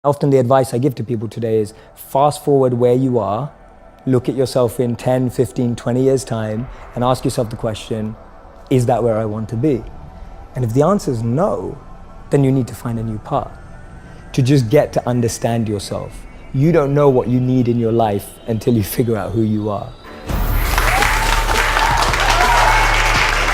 Often the advice I give to people today is fast forward where you are, look at yourself in 10, 15, 20 years time and ask yourself the question, is that where I want to be? And if the answer is no, then you need to find a new path. To just get to understand yourself. You don't know what you need in your life until you figure out who you are.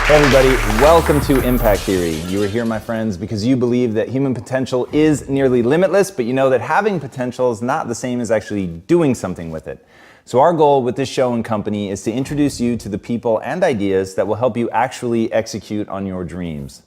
Hey everybody, welcome to Impact Theory. You are here, my friends, because you believe that human potential is nearly limitless, but you know that having potential is not the same as actually doing something with it. So our goal with this show and company is to introduce you to the people and ideas that will help you actually execute on your dreams.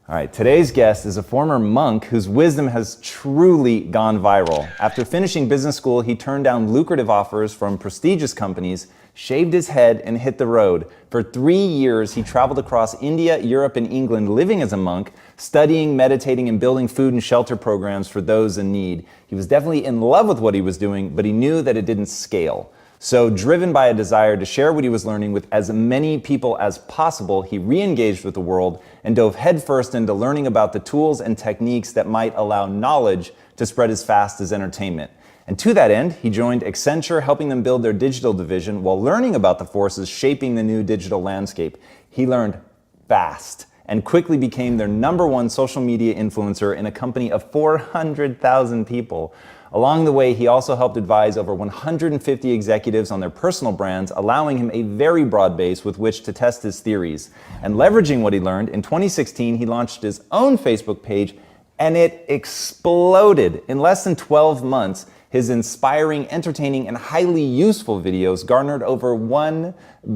All right, today's guest is a former monk whose wisdom has truly gone viral. After finishing business school, he turned down lucrative offers from prestigious companies, shaved his head, and hit the road. For 3 years, he traveled across India, Europe, and England, living as a monk, studying, meditating, and building food and shelter programs for those in need. He was definitely in love with what he was doing, but he knew that it didn't scale. So, driven by a desire to share what he was learning with as many people as possible, he re-engaged with the world and dove headfirst into learning about the tools and techniques that might allow knowledge to spread as fast as entertainment. And to that end, he joined Accenture, helping them build their digital division while learning about the forces shaping the new digital landscape. He learned fast and quickly became their #1 social media influencer in a company of 400,000 people. Along the way, he also helped advise over 150 executives on their personal brands, allowing him a very broad base with which to test his theories. And leveraging what he learned, in 2016, he launched his own Facebook page, and it exploded. In less than 12 months, his inspiring, entertaining, and highly useful videos garnered over 1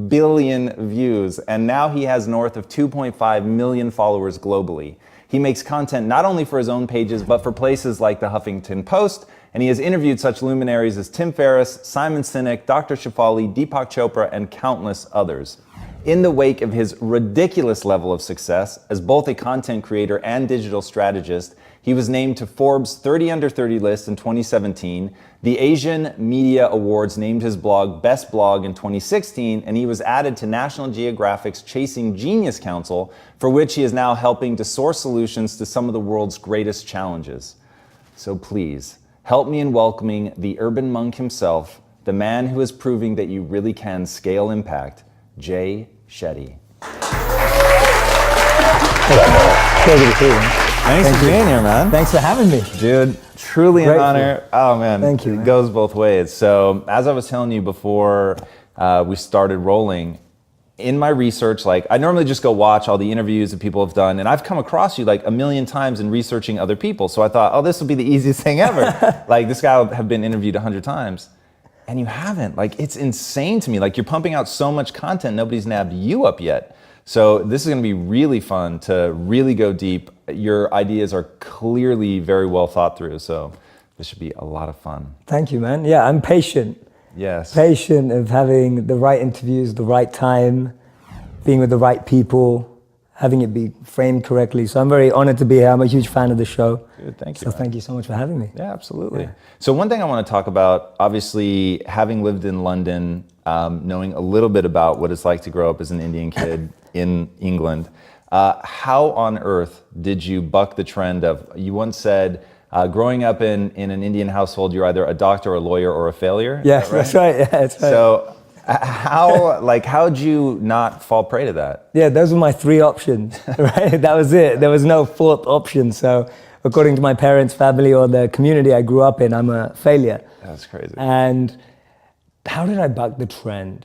billion views, and now he has north of 2.5 million followers globally. He makes content not only for his own pages, but for places like the Huffington Post, and he has interviewed such luminaries as Tim Ferriss, Simon Sinek, Dr. Shefali, Deepak Chopra, and countless others. In the wake of his ridiculous level of success as both a content creator and digital strategist, he was named to Forbes 30 Under 30 list in 2017. The Asian Media Awards named his blog Best Blog in 2016, and he was added to National Geographic's Chasing Genius Council, for which he is now helping to source solutions to some of the world's greatest challenges. So please, help me in welcoming the urban monk himself, the man who is proving that you really can scale impact, Jay Shetty. Pleasure to see you. Thanks for being here, man. Thanks for having me. Dude, truly an honor. Oh man, thank you. It goes both ways. So as I was telling you before we started rolling, in my research, like I normally just go watch all the interviews that people have done, and I've come across you like a million times in researching other people. So I thought, oh, this will be the easiest thing ever. Like this guy will have been interviewed 100 times. And you haven't. Like, it's insane to me. Like, you're pumping out so much content, nobody's nabbed you up yet. So this is gonna be really fun to really go deep. Your ideas are clearly very well thought through, so this should be a lot of fun. Thank you, man. Yeah, I'm patient. Yes. Patient of having the right interviews, the right time, being with the right people, having it be framed correctly. So I'm very honored to be here. I'm a huge fan of the show. Good, thank you. So thank you so much for having me. Yeah, absolutely. Yeah. So one thing I want to talk about, obviously having lived in London, knowing a little bit about what it's like to grow up as an Indian kid in England, how on earth did you buck the trend of, you once said, growing up in an Indian household, you're either a doctor, a lawyer, or a failure? Yes, that's right. Yeah, that's right. So how'd you not fall prey to that? Yeah, those were my 3 options, right? That was it. There was no 4th option. So according to my parents, family, or the community I grew up in, I'm a failure. That's crazy. And how did I buck the trend?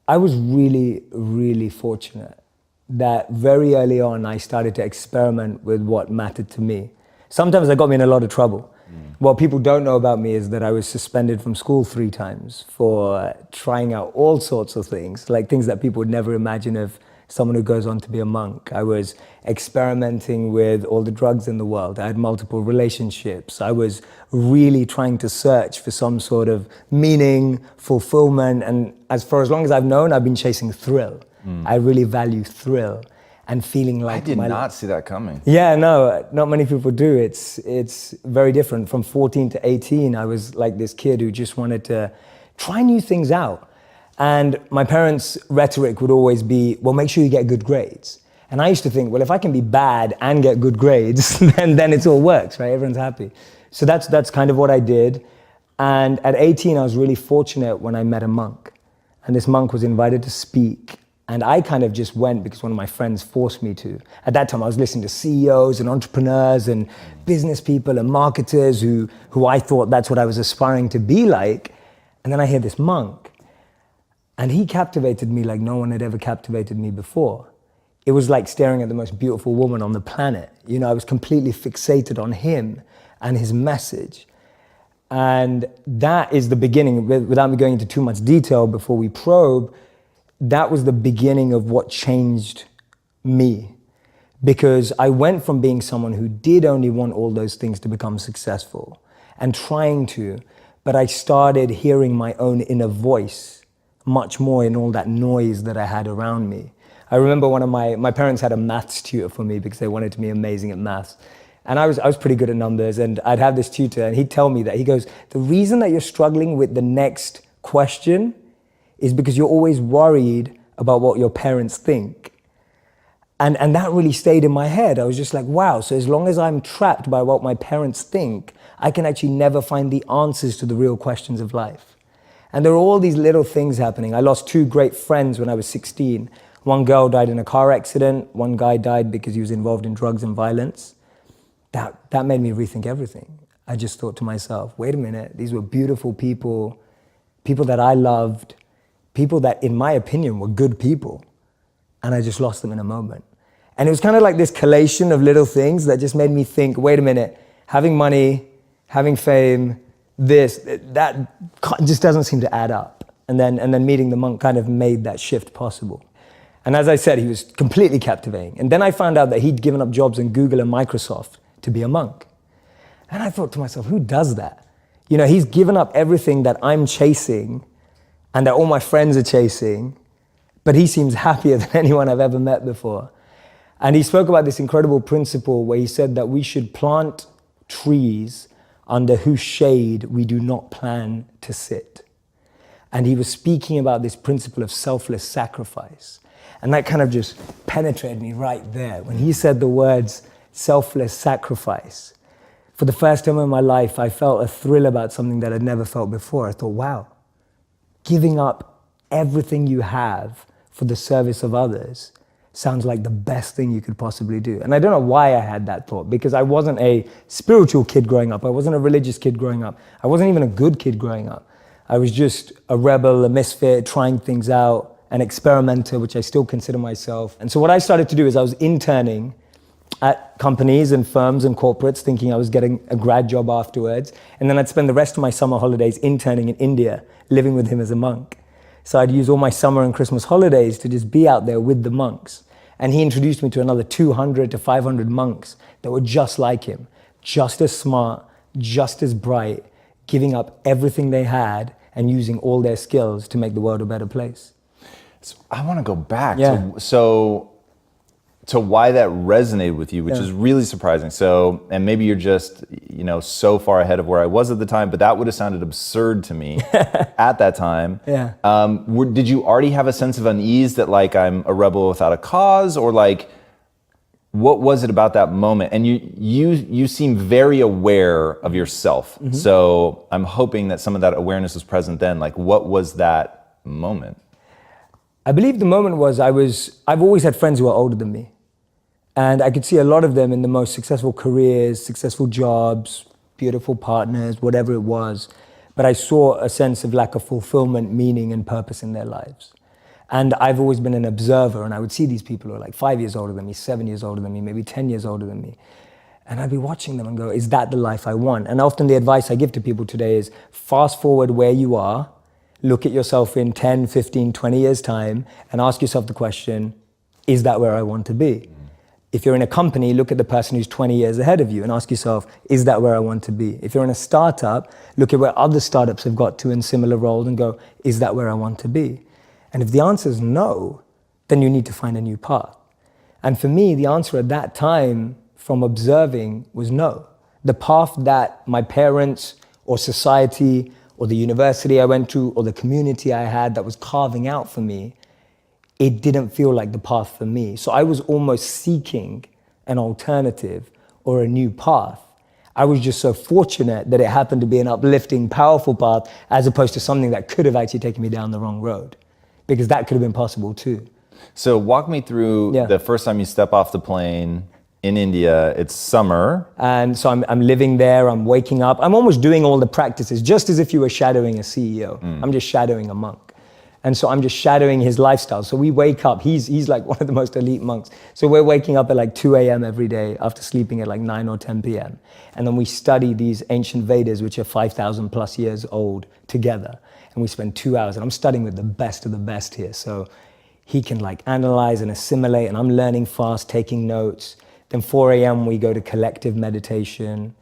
I was really, really fortunate that very early on, I started to experiment with what mattered to me. Sometimes that got me in a lot of trouble. What people don't know about me is that I was suspended from school 3 times for trying out all sorts of things, like things that people would never imagine of someone who goes on to be a monk. I was experimenting with all the drugs in the world. I had multiple relationships. I was really trying to search for some sort of meaning, fulfillment, and as long as I've known, I've been chasing thrill. I really value thrill. And feeling like I did not see that coming. Yeah, no, not many people do. It's very different. From 14 to 18, I was like this kid who just wanted to try new things out. And my parents' rhetoric would always be, well, make sure you get good grades. And I used to think, well, if I can be bad and get good grades, then it all works, right? Everyone's happy. So that's kind of what I did. And at 18, I was really fortunate when I met a monk. And this monk was invited to speak. And I kind of just went because one of my friends forced me to. At that time, I was listening to CEOs and entrepreneurs and business people and marketers who I thought that's what I was aspiring to be like. And then I hear this monk. And he captivated me like no one had ever captivated me before. It was like staring at the most beautiful woman on the planet. You know, I was completely fixated on him and his message. And that is the beginning, without me going into too much detail before we probe, that was the beginning of what changed me. Because I went from being someone who did only want all those things to become successful and trying to, but I started hearing my own inner voice much more in all that noise that I had around me. I remember one of my parents had a maths tutor for me because they wanted to be amazing at maths. And I was pretty good at numbers, and I'd have this tutor and he'd tell me that, he goes, the reason that you're struggling with the next question is because you're always worried about what your parents think. And that really stayed in my head. I was just like, wow, so as long as I'm trapped by what my parents think, I can actually never find the answers to the real questions of life. And there are all these little things happening. I lost 2 great friends when I was 16. One girl died in a car accident. One guy died because he was involved in drugs and violence. That made me rethink everything. I just thought to myself, wait a minute, these were beautiful people, people that I loved, people that, in my opinion, were good people. And I just lost them in a moment. And it was kind of like this collation of little things that just made me think, wait a minute, having money, having fame, that just doesn't seem to add up. And then meeting the monk kind of made that shift possible. And as I said, he was completely captivating. And then I found out that he'd given up jobs in Google and Microsoft to be a monk. And I thought to myself, who does that? You know, he's given up everything that I'm chasing and that all my friends are chasing, but he seems happier than anyone I've ever met before. And he spoke about this incredible principle where he said that we should plant trees under whose shade we do not plan to sit. And he was speaking about this principle of selfless sacrifice. And that kind of just penetrated me right there. When he said the words selfless sacrifice, for the first time in my life, I felt a thrill about something that I'd never felt before. I thought, wow, giving up everything you have for the service of others sounds like the best thing you could possibly do. And I don't know why I had that thought, because I wasn't a spiritual kid growing up. I wasn't a religious kid growing up. I wasn't even a good kid growing up. I was just a rebel, a misfit, trying things out, an experimenter, which I still consider myself. And so what I started to do is I was interning at companies and firms and corporates, thinking I was getting a grad job afterwards. And then I'd spend the rest of my summer holidays interning in India, living with him as a monk. So I'd use all my summer and Christmas holidays to just be out there with the monks. And he introduced me to another 200 to 500 monks that were just like him, just as smart, just as bright, giving up everything they had and using all their skills to make the world a better place. So I want to go back to why that resonated with you, which is really surprising. So, and maybe you're just, you know, so far ahead of where I was at the time, but that would have sounded absurd to me at that time. Yeah. Did you already have a sense of unease that like I'm a rebel without a cause, or like, what was it about that moment? And you seem very aware of yourself. Mm-hmm. So I'm hoping that some of that awareness was present then. Like, what was that moment? I believe the moment was I've always had friends who are older than me. And I could see a lot of them in the most successful careers, successful jobs, beautiful partners, whatever it was. But I saw a sense of lack of fulfillment, meaning, and purpose in their lives. And I've always been an observer, and I would see these people who are like 5 years older than me, 7 years older than me, maybe 10 years older than me. And I'd be watching them and go, is that the life I want? And often the advice I give to people today is fast forward where you are, look at yourself in 10, 15, 20 years' time, and ask yourself the question, is that where I want to be? If you're in a company, look at the person who's 20 years ahead of you and ask yourself, is that where I want to be? If you're in a startup, look at where other startups have got to in similar roles and go, is that where I want to be? And if the answer is no, then you need to find a new path. And for me, the answer at that time from observing was no. The path that my parents or society or the university I went to or the community I had that was carving out for me, it didn't feel like the path for me. So I was almost seeking an alternative or a new path. I was just so fortunate that it happened to be an uplifting, powerful path as opposed to something that could have actually taken me down the wrong road, because that could have been possible too. So walk me through the first time you step off the plane in India. It's summer. And so I'm living there, I'm waking up. I'm almost doing all the practices, just as if you were shadowing a CEO. I'm just shadowing a monk. And so I'm just shadowing his lifestyle. So we wake up, he's like one of the most elite monks. So we're waking up at like 2 a.m. every day after sleeping at like 9 or 10 p.m. And then we study these ancient Vedas, which are 5,000 plus years old, together. And we spend 2 hours, and I'm studying with the best of the best here. So he can like analyze and assimilate, and I'm learning fast, taking notes. Then 4 a.m. we go to collective meditation.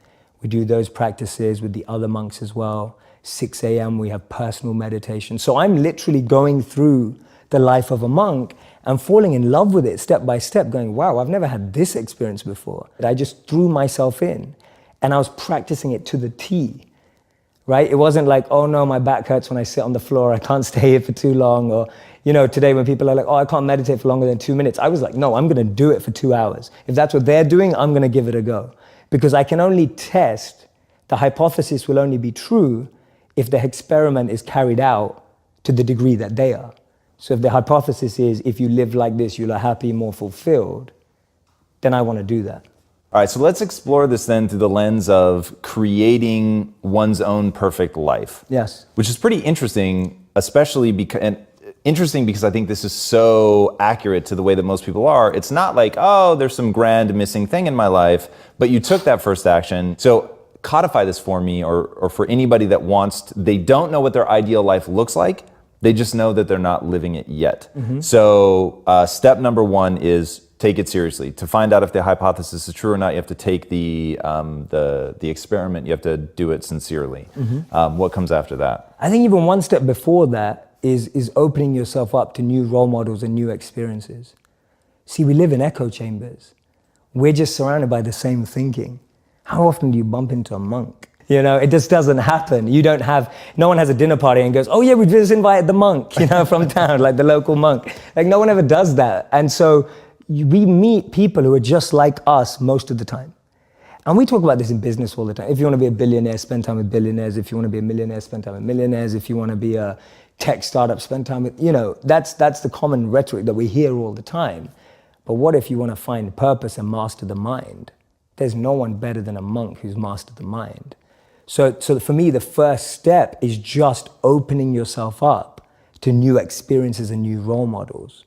We do those practices with the other monks as well. 6 a.m. we have personal meditation. So I'm literally going through the life of a monk and falling in love with it step by step, going, wow, I've never had this experience before. I just threw myself in, and I was practicing it to the T, right? It wasn't like, oh no, my back hurts when I sit on the floor, I can't stay here for too long. Or, you know, today when people are like, oh, I can't meditate for longer than 2 minutes. I was like, no, I'm gonna do it for 2 hours. If that's what they're doing, I'm gonna give it a go. Because I can only test, the hypothesis will only be true if the experiment is carried out to the degree that they are. So if the hypothesis is, if you live like this, you'll be happy, more fulfilled, then I want to do that. All right, so let's explore this then through the lens of creating one's own perfect life. Yes. Which is pretty interesting, especially because I think this is so accurate to the way that most people are. It's not like, oh, there's some grand missing thing in my life, but you took that first action. So codify this for me, or for anybody that they don't know what their ideal life looks like, they just know that they're not living it yet. Mm-hmm. So step number one is take it seriously. To find out if the hypothesis is true or not, you have to take the experiment, you have to do it sincerely. Mm-hmm. What comes after that? I think even one step before that is opening yourself up to new role models and new experiences. See, we live in echo chambers. We're just surrounded by the same thinking. How often do you bump into a monk? You know, it just doesn't happen. No one has a dinner party and goes, oh yeah, we just invited the monk, you know, from town, like the local monk. Like no one ever does that. And so we meet people who are just like us most of the time. And we talk about this in business all the time. If you want to be a billionaire, spend time with billionaires. If you want to be a millionaire, spend time with millionaires. If you want to be a tech startup, spend time with, you know, that's the common rhetoric that we hear all the time. But what if you want to find purpose and master the mind? There's no one better than a monk who's mastered the mind. So for me, the first step is just opening yourself up to new experiences and new role models.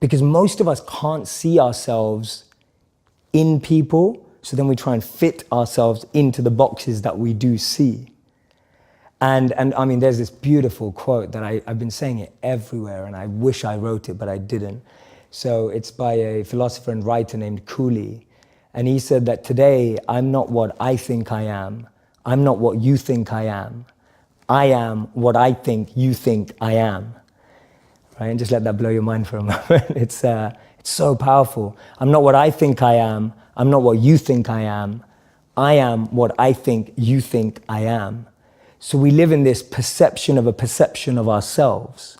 Because most of us can't see ourselves in people, so then we try and fit ourselves into the boxes that we do see. And I mean, there's this beautiful quote that I've been saying it everywhere, and I wish I wrote it, but I didn't. So it's by a philosopher and writer named Cooley. And he said that today, I'm not what I think I am. I'm not what you think I am. I am what I think you think I am. Right? And just let that blow your mind for a moment. It's so powerful. I'm not what I think I am. I'm not what you think I am. I am what I think you think I am. So we live in this perception of a perception of ourselves.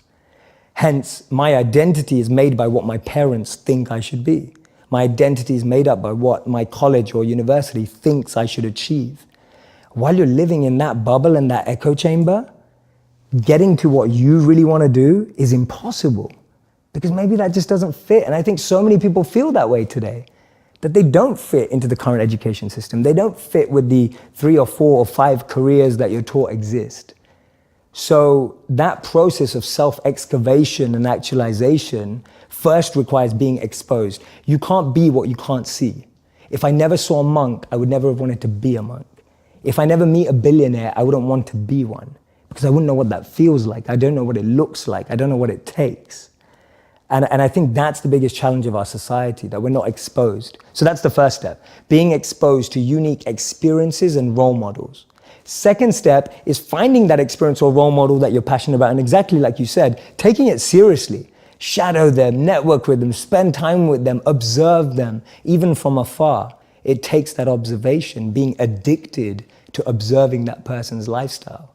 Hence, my identity is made by what my parents think I should be. My identity is made up by what my college or university thinks I should achieve. While you're living in that bubble and that echo chamber, getting to what you really want to do is impossible, because maybe that just doesn't fit. And I think so many people feel that way today, that they don't fit into the current education system. They don't fit with the 3 or 4 or 5 careers that you're taught exist. So that process of self-excavation and actualization first requires being exposed. You can't be what you can't see. If I never saw a monk, I would never have wanted to be a monk. If I never meet a billionaire, I wouldn't want to be one, because I wouldn't know what that feels like. I don't know what it looks like. I don't know what it takes. And I think that's the biggest challenge of our society, that we're not exposed. So that's the first step, being exposed to unique experiences and role models. Second step is finding that experience or role model that you're passionate about, and exactly like you said, taking it seriously. Shadow them, network with them, spend time with them, observe them, even from afar. It takes that observation, being addicted to observing that person's lifestyle.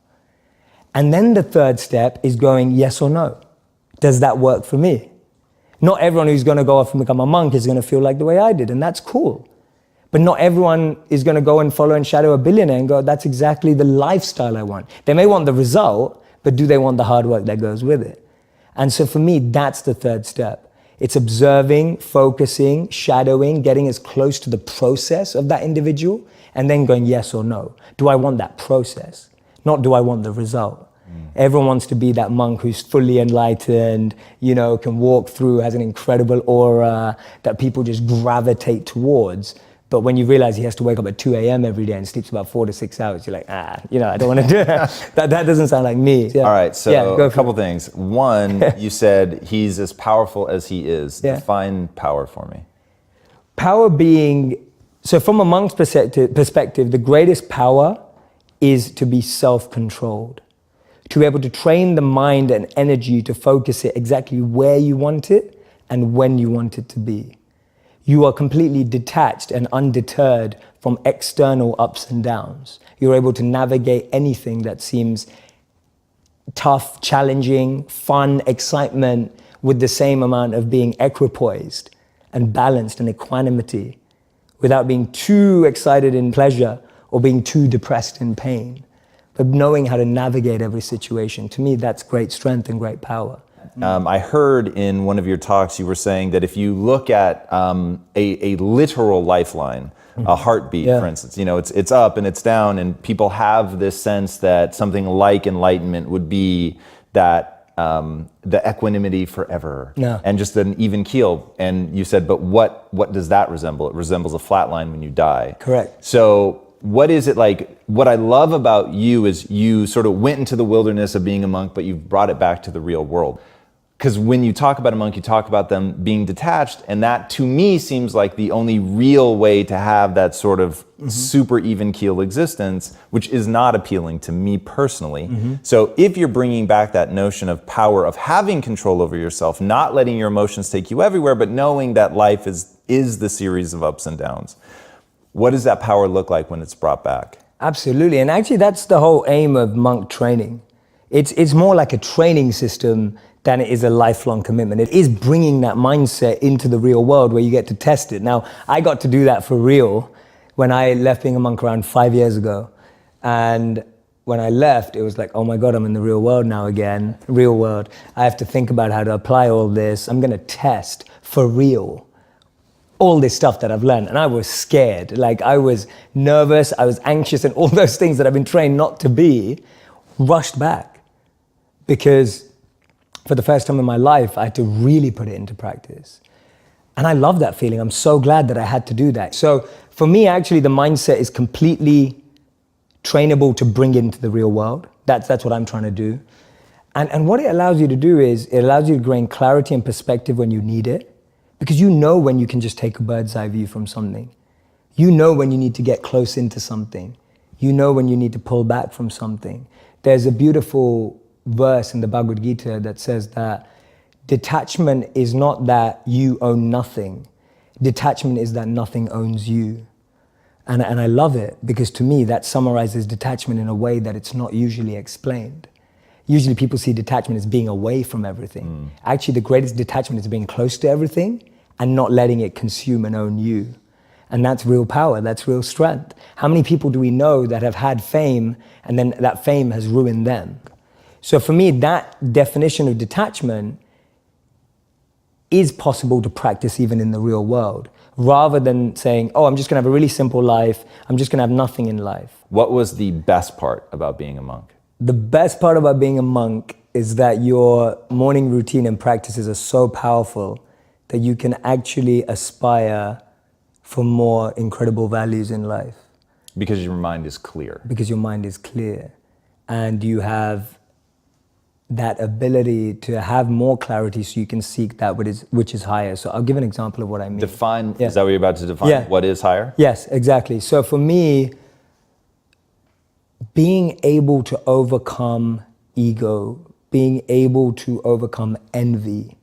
And then the third step is going yes or no. Does that work for me? Not everyone who's going to go off and become a monk is going to feel like the way I did, and that's cool. But not everyone is going to go and follow and shadow a billionaire and go, that's exactly the lifestyle I want. They may want the result, but do they want the hard work that goes with it? And so for me, that's the third step. It's observing, focusing, shadowing, getting as close to the process of that individual, and then going yes or no. Do I want that process? Not do I want the result? Everyone wants to be that monk who's fully enlightened, can walk through, has an incredible aura that people just gravitate towards. But when you realize he has to wake up at 2 a.m. every day and sleeps about 4 to 6 hours, you're like, I don't want to do it. that doesn't sound like me. Yeah. All right, so a couple things. One, you said he's as powerful as he is. Yeah. Define power for me. Power being, so from a monk's perspective, the greatest power is to be self-controlled. To be able to train the mind and energy to focus it exactly where you want it and when you want it to be. You are completely detached and undeterred from external ups and downs. You're able to navigate anything that seems tough, challenging, fun, excitement with the same amount of being equipoised and balanced and equanimity without being too excited in pleasure or being too depressed in pain. But knowing how to navigate every situation, to me, that's great strength and great power. I heard in one of your talks, you were saying that if you look at a literal lifeline, a heartbeat, for instance, it's up and it's down, and people have this sense that something like enlightenment would be that the equanimity forever and just an even keel. And you said, but what does that resemble? It resembles a flat line when you die. Correct. So what is it like? What I love about you is you sort of went into the wilderness of being a monk, but you've brought it back to the real world. Because when you talk about a monk, you talk about them being detached, and that to me seems like the only real way to have that sort of super even keel existence, which is not appealing to me personally. So if you're bringing back that notion of power, of having control over yourself, not letting your emotions take you everywhere, but knowing that life is the series of ups and downs, what does that power look like when it's brought back? Absolutely, and actually that's the whole aim of monk training. It's more like a training system than it is a lifelong commitment. It is bringing that mindset into the real world where you get to test it. Now, I got to do that for real when I left being a monk around 5 years ago. And when I left, it was like, oh my God, I'm in the real world now again. Real world. I have to think about how to apply all this. I'm gonna test for real all this stuff that I've learned. And I was scared. Like I was nervous, I was anxious, and all those things that I've been trained not to be rushed back. Because for the first time in my life, I had to really put it into practice. And I love that feeling. I'm so glad that I had to do that. So for me, actually, the mindset is completely trainable to bring into the real world. That's what I'm trying to do. And what it allows you to do is, it allows you to gain clarity and perspective when you need it. Because you know when you can just take a bird's eye view from something. You know when you need to get close into something. You know when you need to pull back from something. There's a beautiful verse in the Bhagavad Gita that says that detachment is not that you own nothing. Detachment is that nothing owns you. And I love it because to me that summarizes detachment in a way that it's not usually explained. Usually people see detachment as being away from everything. Actually, the greatest detachment is being close to everything and not letting it consume and own you. And that's real power, that's real strength. How many people do we know that have had fame and then that fame has ruined them? So for me, that definition of detachment is possible to practice even in the real world, rather than saying, oh, I'm just gonna have a really simple life, I'm just gonna have nothing in life. What was the best part about being a monk? The best part about being a monk is that your morning routine and practices are so powerful that you can actually aspire for more incredible values in life. Because your mind is clear. Because your mind is clear. And you have that ability to have more clarity so you can seek that which is higher. So I'll give an example of what I mean. Define, is that what you're about to define? What is higher? Yes, exactly. So for me, being able to overcome ego, being able to overcome envy,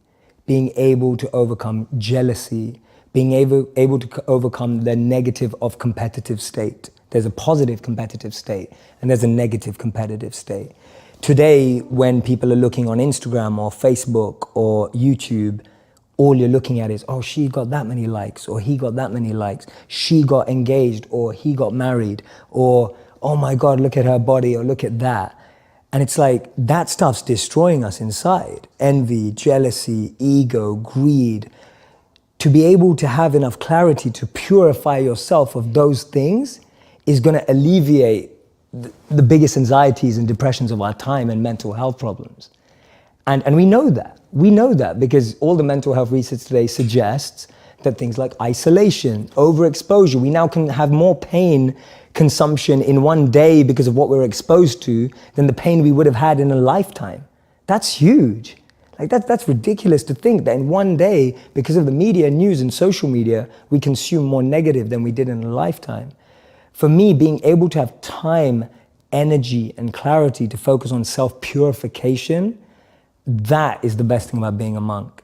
being able to overcome jealousy, being able to overcome the negative of competitive state. There's a positive competitive state and there's a negative competitive state. Today, when people are looking on Instagram or Facebook or YouTube, all you're looking at is, oh, she got that many likes, or he got that many likes, she got engaged, or he got married, or, oh my God, look at her body, or look at that. And it's like, that stuff's destroying us inside. Envy, jealousy, ego, greed. To be able to have enough clarity to purify yourself of those things is gonna alleviate the biggest anxieties and depressions of our time and mental health problems. And we know that. We know that because all the mental health research today suggests that things like isolation, overexposure, we now can have more pain consumption in one day because of what we're exposed to than the pain we would have had in a lifetime. That's huge. Like that's ridiculous to think that in one day, because of the media, news, and social media, we consume more negative than we did in a lifetime. For me, being able to have time, energy, and clarity to focus on self-purification, that is the best thing about being a monk.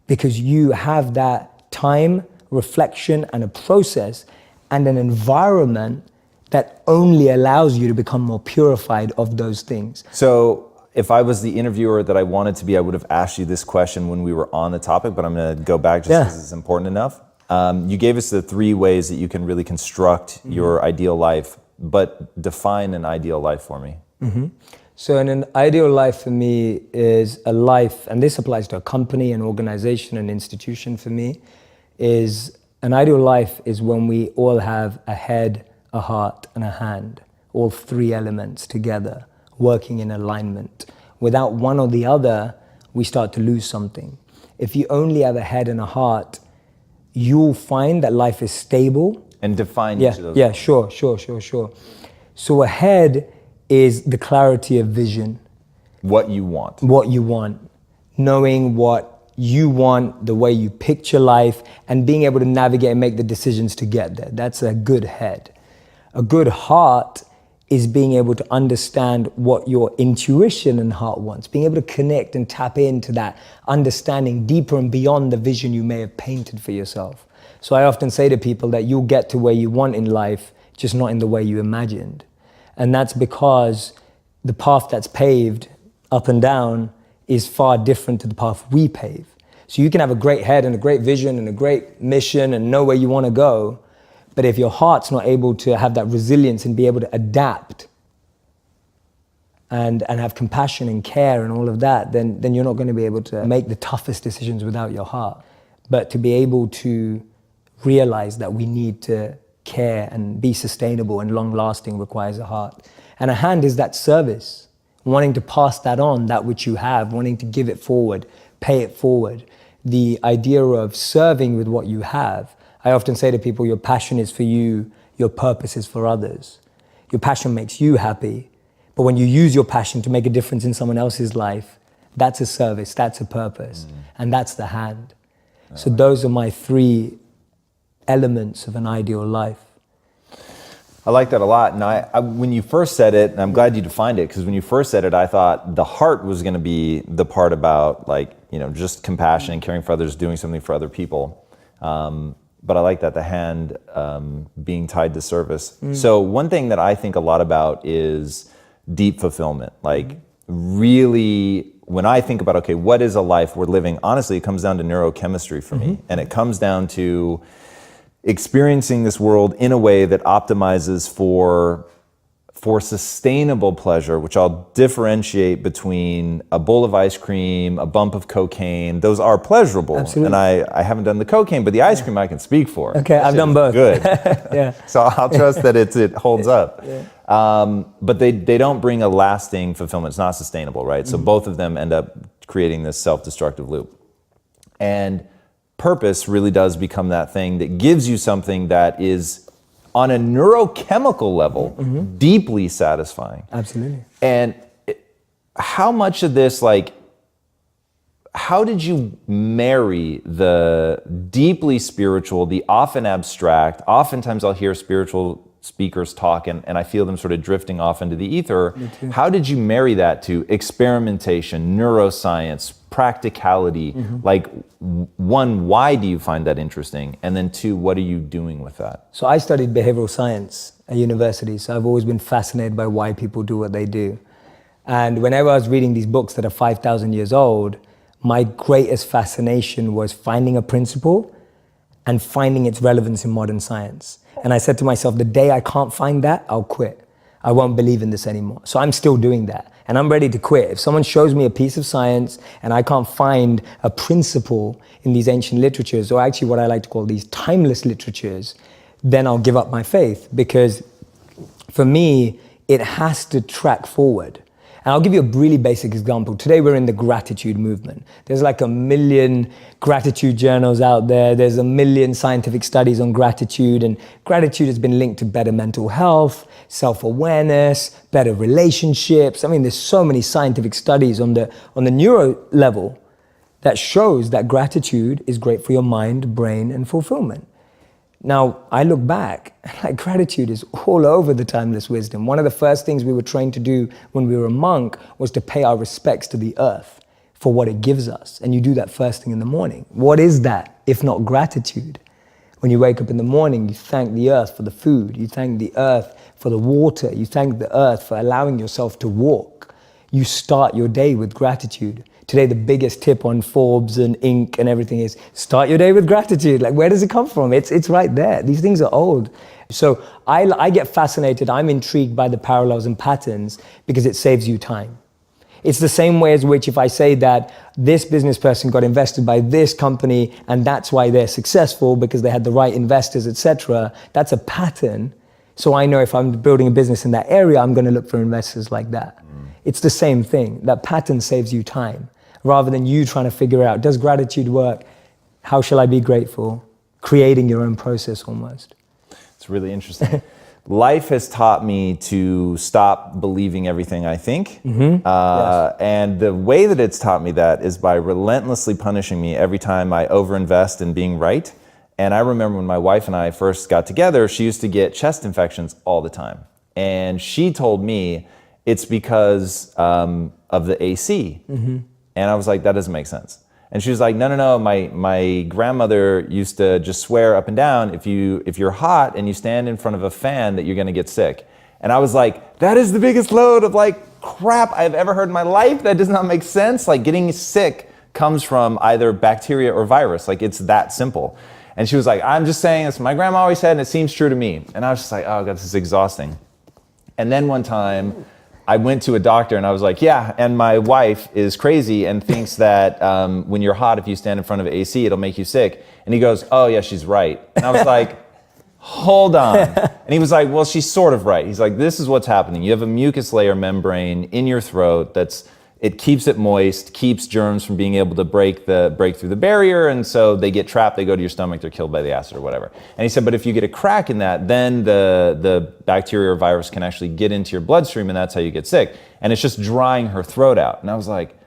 Because you have that time, reflection, and a process, and an environment that only allows you to become more purified of those things. So if I was the interviewer that I wanted to be, I would have asked you this question when we were on the topic, but I'm gonna go back just because it's important enough. You gave us the 3 ways that you can really construct your ideal life, but define an ideal life for me. So an ideal life for me is a life, and this applies to a company, an organization, an institution for me, is an ideal life is when we all have a head, a heart, and a hand, all 3 elements together, working in alignment. Without one or the other, we start to lose something. If you only have a head and a heart, you'll find that life is stable. And define each of those. Yeah, sure. So a head is the clarity of vision. What you want. What you want. Knowing what you want, the way you picture life, and being able to navigate and make the decisions to get there. That's a good head. A good heart is being able to understand what your intuition and heart wants, being able to connect and tap into that understanding deeper and beyond the vision you may have painted for yourself. So I often say to people that you'll get to where you want in life, just not in the way you imagined. And that's because the path that's paved up and down is far different to the path we pave. So you can have a great head and a great vision and a great mission and know where you want to go, but if your heart's not able to have that resilience and be able to adapt and have compassion and care and all of that, then you're not going to be able to make the toughest decisions without your heart. But to be able to realize that we need to care and be sustainable and long-lasting requires a heart. And a hand is that service, wanting to pass that on, that which you have, wanting to give it forward, pay it forward. The idea of serving with what you have. I often say to people, your passion is for you, your purpose is for others. Your passion makes you happy, but when you use your passion to make a difference in someone else's life, that's a service, that's a purpose, and that's the hand. So those are my 3 elements of an ideal life. I like that a lot. And I when you first said it, and I'm glad you defined it, because when you first said it, I thought the heart was going to be the part about just compassion and caring for others, doing something for other people. But I like that the hand being tied to service. So one thing that I think a lot about is deep fulfillment. Like really, when I think about, okay, what is a life we're living? Honestly, it comes down to neurochemistry for me. And it comes down to experiencing this world in a way that optimizes for sustainable pleasure, which I'll differentiate between a bowl of ice cream, a bump of cocaine. Those are pleasurable. Absolutely. And I haven't done the cocaine, but the ice cream I can speak for. Okay, I've done both. Good. Yeah. So I'll trust that it holds up. But they don't bring a lasting fulfillment. It's not sustainable, right? So both of them end up creating this self-destructive loop. And purpose really does become that thing that gives you something that is on a neurochemical level, deeply satisfying. Absolutely. And how much of this, how did you marry the deeply spiritual, the often abstract? Oftentimes I'll hear spiritual speakers talk and I feel them sort of drifting off into the ether. How did you marry that to experimentation, neuroscience, practicality? One, why do you find that interesting? And then 2, what are you doing with that? So I studied behavioral science at university, so I've always been fascinated by why people do what they do. And whenever I was reading these books that are 5,000 years old, my greatest fascination was finding a principle and finding its relevance in modern science. And I said to myself, the day I can't find that, I'll quit. I won't believe in this anymore. So I'm still doing that. And I'm ready to quit. If someone shows me a piece of science and I can't find a principle in these ancient literatures, or actually what I like to call these timeless literatures, then I'll give up my faith. Because for me, it has to track forward. And I'll give you a really basic example. Today we're in the gratitude movement. There's like 1 million gratitude journals out there. There's 1 million scientific studies on gratitude, and gratitude has been linked to better mental health, self-awareness, better relationships. I mean, there's so many scientific studies on the neuro level that shows that gratitude is great for your mind, brain, and fulfillment. Now, I look back, like gratitude is all over the timeless wisdom. One of the first things we were trained to do when we were a monk was to pay our respects to the earth for what it gives us. And you do that first thing in the morning. What is that, if not gratitude? When you wake up in the morning, you thank the earth for the food. You thank the earth for the water. You thank the earth for allowing yourself to walk. You start your day with gratitude. Today, the biggest tip on Forbes and Inc. and everything is start your day with gratitude. Like, where does it come from? It's right there. These things are old. So I get fascinated. I'm intrigued by the parallels and patterns because it saves you time. It's the same way as which if I say that this business person got invested by this company and that's why they're successful because they had the right investors, etc. That's a pattern. So I know if I'm building a business in that area, I'm going to look for investors like that. It's the same thing. That pattern saves you time. Rather than you trying to figure out, does gratitude work? How shall I be grateful? Creating your own process almost. It's really interesting. Life has taught me to stop believing everything I think. Yes. And the way that it's taught me that is by relentlessly punishing me every time I overinvest in being right. And I remember when my wife and I first got together, she used to get chest infections all the time. And she told me it's because of the AC. And I was like, that doesn't make sense. And she was like, no, my grandmother used to just swear up and down, if you're hot and you stand in front of a fan that you're gonna get sick. And I was like, that is the biggest load of like crap I've ever heard in my life. That does not make sense. Like getting sick comes from either bacteria or virus. Like it's that simple. And she was like, I'm just saying this, my grandma always said, and it seems true to me. And I was just like, oh God, this is exhausting. And then one time, I went to a doctor and I was like, yeah, and my wife is crazy and thinks that when you're hot, if you stand in front of AC, it'll make you sick. And he goes, oh yeah, she's right. And I was like, hold on. And he was like, well, she's sort of right. He's like, this is what's happening. You have a mucus layer membrane in your throat it keeps it moist, keeps germs from being able to break through the barrier, and so they get trapped, they go to your stomach, they're killed by the acid or whatever. And he said, but if you get a crack in that, then the bacteria or virus can actually get into your bloodstream, and that's how you get sick. And it's just drying her throat out. And I was like,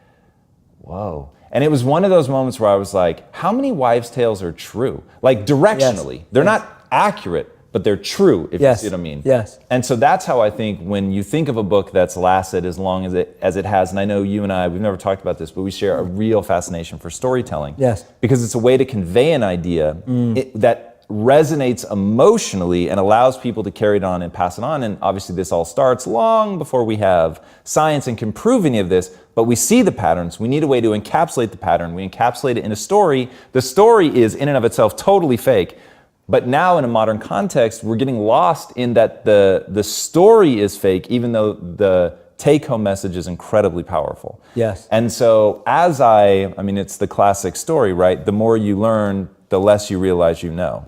whoa. And it was one of those moments where I was like, how many wives' tales are true? Like directionally. Yes. They're not accurate, but they're true, if you see what I mean. Yes. And so that's how I think when you think of a book that's lasted as long as it has, and I know you and I, we've never talked about this, but we share a real fascination for storytelling. Yes. Because it's a way to convey an idea that resonates emotionally and allows people to carry it on and pass it on. And obviously this all starts long before we have science and can prove any of this, but we see the patterns. We need a way to encapsulate the pattern. We encapsulate it in a story. The story is in and of itself totally fake. But now in a modern context, we're getting lost in that the story is fake, even though the take-home message is incredibly powerful. Yes. And so I mean, it's the classic story, right? The more you learn, the less you realize you know.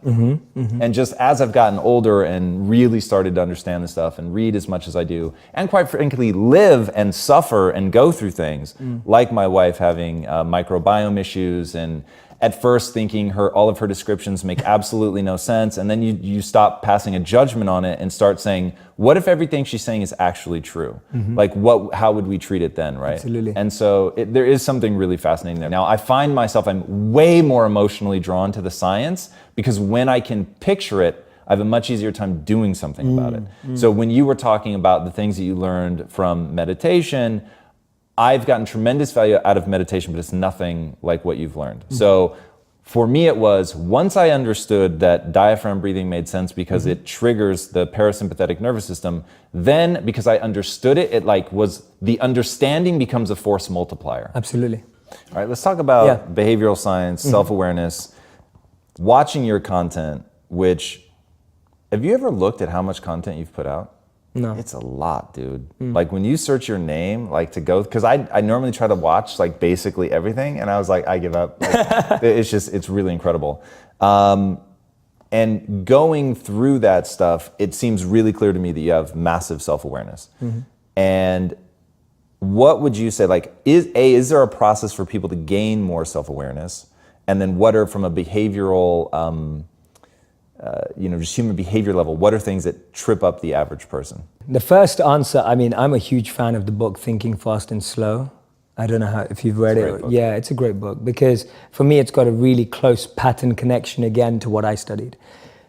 And just as I've gotten older and really started to understand this stuff and read as much as I do, and quite frankly, live and suffer and go through things, like my wife having microbiome issues, and at first thinking all of her descriptions make absolutely no sense, and then you stop passing a judgment on it and start saying, what if everything she's saying is actually true? Like how would we treat it then, right? Absolutely. And so there is something really fascinating there. Now I find myself, I'm way more emotionally drawn to the science, because when I can picture it, I have a much easier time doing something about it. So when you were talking about the things that you learned from meditation, I've gotten tremendous value out of meditation, but it's nothing like what you've learned. So for me, it was once I understood that diaphragm breathing made sense because it triggers the parasympathetic nervous system, then because I understood it, the understanding becomes a force multiplier. Absolutely. All right, let's talk about Yeah. behavioral science, self-awareness, watching your content, which, have you ever looked at how much content you've put out? No. It's a lot, dude. Like when you search your name, like to go, because I normally try to watch like basically everything, and I was like, I give up. Like, it's really incredible. And going through that stuff, it seems really clear to me that you have massive self-awareness. And what would you say, like, is there a process for people to gain more self-awareness? And then what are, from a behavioral, just human behavior level, what are things that trip up the average person? The first answer, I mean, I'm a huge fan of the book Thinking Fast and Slow. I don't know if you've read it. Yeah, it's a great book because for me, it's got a really close pattern connection again to what I studied.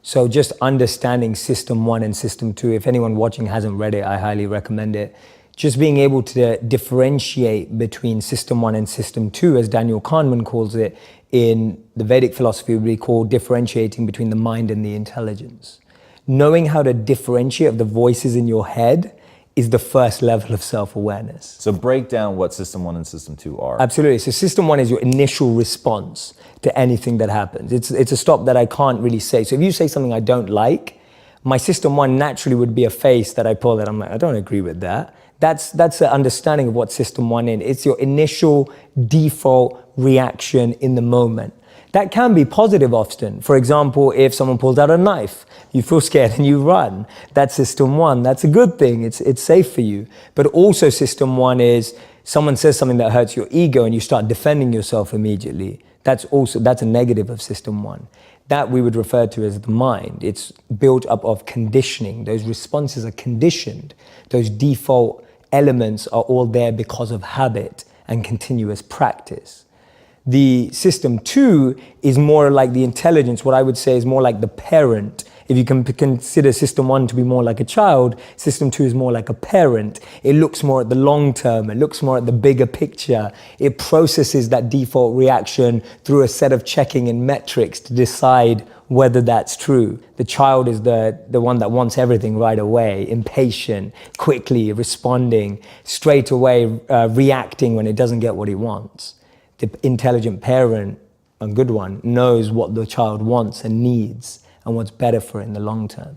So just understanding System 1 and System 2, if anyone watching hasn't read it, I highly recommend it. Just being able to differentiate between System 1 and System 2, as Daniel Kahneman calls it, in the Vedic philosophy would be called differentiating between the mind and the intelligence. Knowing how to differentiate the voices in your head is the first level of self-awareness. So break down what System 1 and System 2 are. Absolutely. So System 1 is your initial response to anything that happens. It's a stop that I can't really say. So if you say something I don't like, my System 1 naturally would be a face that I pull that I'm like, I don't agree with that. That's an understanding of what System 1 is. It's your initial default reaction in the moment. That can be positive often. For example, if someone pulls out a knife, you feel scared and you run. That's System 1. That's a good thing. It's safe for you. But also System 1 is someone says something that hurts your ego and you start defending yourself immediately. That's a negative of System 1. That we would refer to as the mind. It's built up of conditioning. Those responses are conditioned. Those default elements are all there because of habit and continuous practice. The System 2 is more like the intelligence. What I would say is more like the parent. If you can consider System 1 to be more like a child, System 2 is more like a parent. It looks more at the long term. It looks more at the bigger picture. It processes that default reaction through a set of checking and metrics to decide whether that's true. The child is the one that wants everything right away, impatient, quickly responding, straight away reacting when it doesn't get what it wants. The intelligent parent, a good one, knows what the child wants and needs and what's better for it in the long term.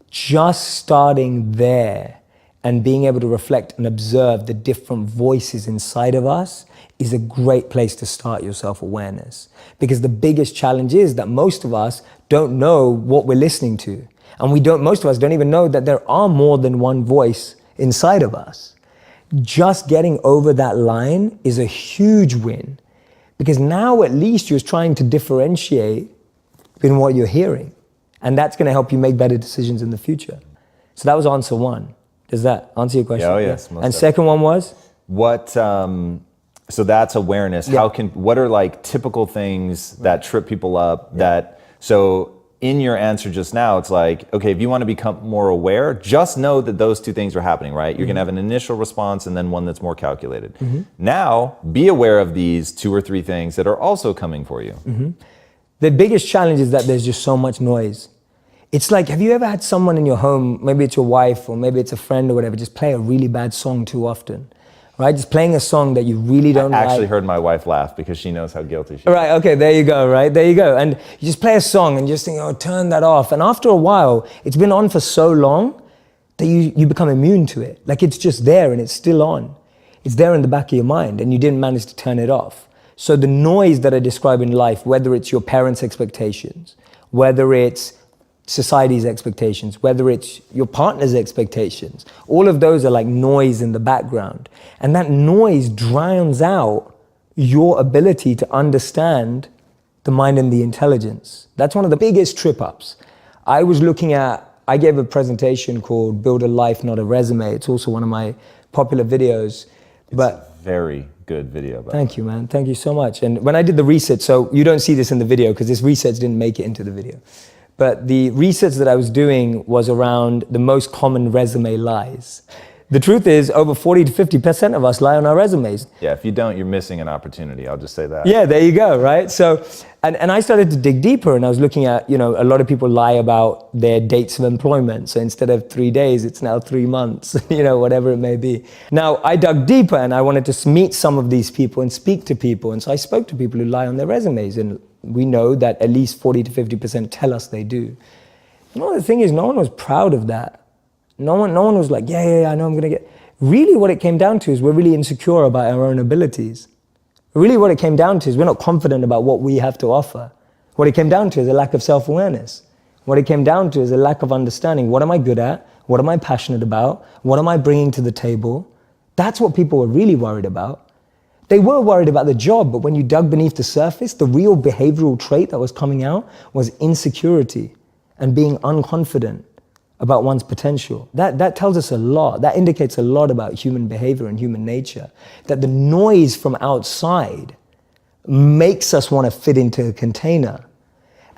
Just starting there and being able to reflect and observe the different voices inside of us is a great place to start your self-awareness. Because the biggest challenge is that most of us don't know what we're listening to. And most of us don't even know that there are more than one voice inside of us. Just getting over that line is a huge win. Because now at least you're trying to differentiate in what you're hearing. And that's going to help you make better decisions in the future. So that was answer 1. Does that answer your question? Yeah, oh yes. And definitely. Second one was? What, so that's awareness. Yeah. What are like typical things that trip people up so in your answer just now, it's like, okay, if you want to become more aware, just know that those two things are happening, right? You're going to have an initial response and then one that's more calculated. Now, be aware of these 2 or 3 things that are also coming for you. The biggest challenge is that there's just so much noise. It's like, have you ever had someone in your home, maybe it's your wife or maybe it's a friend or whatever, just play a really bad song too often, right? Just playing a song that you really don't like. I actually heard my wife laugh because she knows how guilty she is. Right, okay, there you go, right? There you go. And you just play a song and just think, oh, turn that off. And after a while, it's been on for so long that you become immune to it. Like it's just there and it's still on. It's there in the back of your mind and you didn't manage to turn it off. So the noise that I describe in life, whether it's your parents' expectations, whether it's society's expectations, whether it's your partner's expectations, all of those are like noise in the background. And that noise drowns out your ability to understand the mind and the intelligence. That's one of the biggest trip-ups. I gave a presentation called Build a Life, Not a Resume. It's also one of my popular videos. Very good video. Thank you, man. Thank you so much. And when I did the research, so you don't see this in the video because this research didn't make it into the video. But the research that I was doing was around the most common resume lies. The truth is, over 40 to 50% of us lie on our resumes. Yeah, if you don't, you're missing an opportunity. I'll just say that. Yeah, there you go, right? So, and I started to dig deeper, and I was looking at, a lot of people lie about their dates of employment. So instead of 3 days, it's now 3 months, whatever it may be. Now, I dug deeper, and I wanted to meet some of these people and speak to people. And so I spoke to people who lie on their resumes, and we know that at least 40 to 50% tell us they do. The thing is, no one was proud of that. No one was like, yeah, I know I'm going to get... Really what it came down to is we're really insecure about our own abilities. Really what it came down to is we're not confident about what we have to offer. What it came down to is a lack of self-awareness. What it came down to is a lack of understanding. What am I good at? What am I passionate about? What am I bringing to the table? That's what people were really worried about. They were worried about the job, but when you dug beneath the surface, the real behavioral trait that was coming out was insecurity and being unconfident about one's potential. That tells us a lot. That indicates a lot about human behavior and human nature. That the noise from outside makes us want to fit into a container.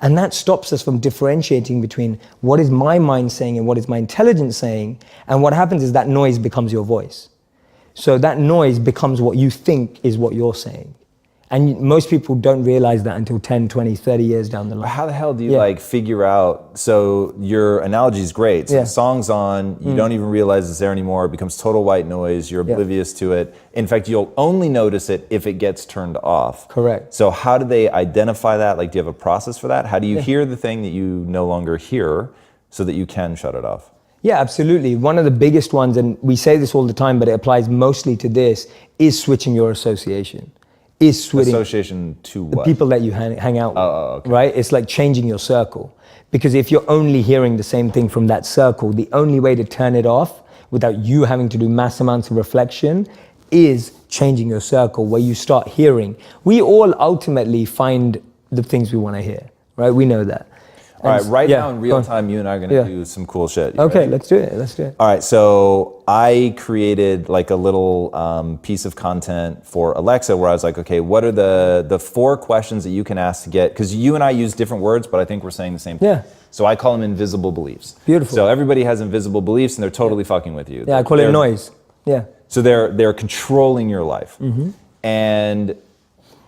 And that stops us from differentiating between what is my mind saying and what is my intelligence saying. And what happens is that noise becomes your voice. So that noise becomes what you think is what you're saying. And most people don't realize that until 10, 20, 30 years down the line. How the hell do you figure out, so your analogy is great. So the song's on, you don't even realize it's there anymore. It becomes total white noise. You're oblivious to it. In fact, you'll only notice it if it gets turned off. Correct. So how do they identify that? Like, do you have a process for that? How do you hear the thing that you no longer hear so that you can shut it off? Yeah, absolutely. One of the biggest ones, and we say this all the time, but it applies mostly to this, is switching your association. Is switching association to what? The people that you hang out with, okay. Right? It's like changing your circle. Because if you're only hearing the same thing from that circle, the only way to turn it off without you having to do mass amounts of reflection is changing your circle, where you start hearing. We all ultimately find the things we want to hear, right? We know that. All right, now in real time, you and I are going to do some cool shit. Okay, ready? Let's do it. All right, so I created like a little piece of content for Alexa where I was like, okay, what are the 4 questions that you can ask to get, because you and I use different words, but I think we're saying the same thing. Yeah. So I call them invisible beliefs. Beautiful. So everybody has invisible beliefs and they're totally fucking with you. Yeah, I call it noise. Yeah. So they're controlling your life. Mm-hmm. And